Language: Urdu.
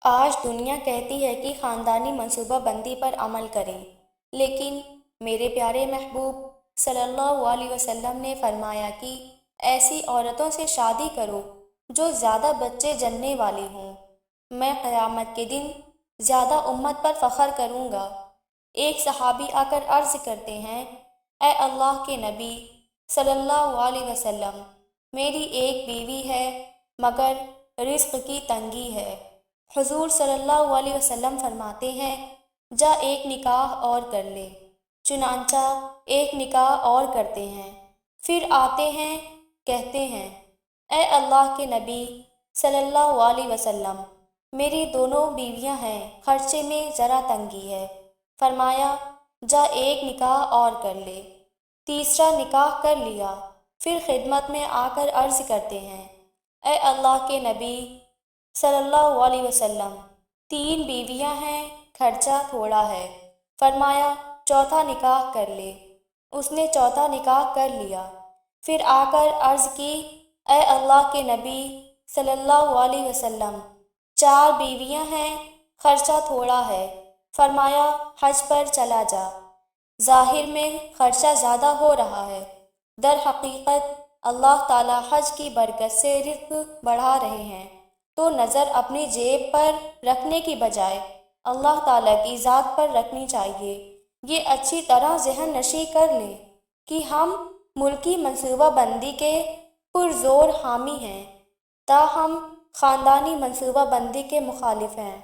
آج دنیا کہتی ہے کہ خاندانی منصوبہ بندی پر عمل کریں، لیکن میرے پیارے محبوب صلی اللہ علیہ وسلم نے فرمایا کہ ایسی عورتوں سے شادی کرو جو زیادہ بچے جننے والی ہوں۔ میں قیامت کے دن زیادہ امت پر فخر کروں گا۔ ایک صحابی آ کر عرض کرتے ہیں، اے اللہ کے نبی صلی اللہ علیہ وسلم، میری ایک بیوی ہے مگر رزق کی تنگی ہے۔ حضور صلی اللہ علیہ وسلم فرماتے ہیں، جا ایک نکاح اور کر لے۔ چنانچہ ایک نکاح اور کرتے ہیں، پھر آتے ہیں، کہتے ہیں، اے اللہ کے نبی صلی اللہ علیہ وسلم، میری دونوں بیویاں ہیں، خرچے میں ذرا تنگی ہے۔ فرمایا، جا ایک نکاح اور کر لے۔ تیسرا نکاح کر لیا، پھر خدمت میں آ کر عرض کرتے ہیں، اے اللہ کے نبی صلی اللہ علیہ وسلم، 3 بیویاں ہیں، خرچہ تھوڑا ہے۔ فرمایا، چوتھا نکاح کر لے۔ اس نے چوتھا نکاح کر لیا، پھر آ کر عرض کی، اے اللہ کے نبی صلی اللہ علیہ وسلم، 4 بیویاں ہیں، خرچہ تھوڑا ہے۔ فرمایا، حج پر چلا جا۔ ظاہر میں خرچہ زیادہ ہو رہا ہے، در حقیقت اللہ تعالی حج کی برکت سے رزق بڑھا رہے ہیں، تو نظر اپنی جیب پر رکھنے کی بجائے اللہ تعالیٰ کی ذات پر رکھنی چاہیے۔ یہ اچھی طرح ذہن نشی کر لیں کہ ہم ملکی منصوبہ بندی کے پرزور حامی ہیں، تاہم خاندانی منصوبہ بندی کے مخالف ہیں۔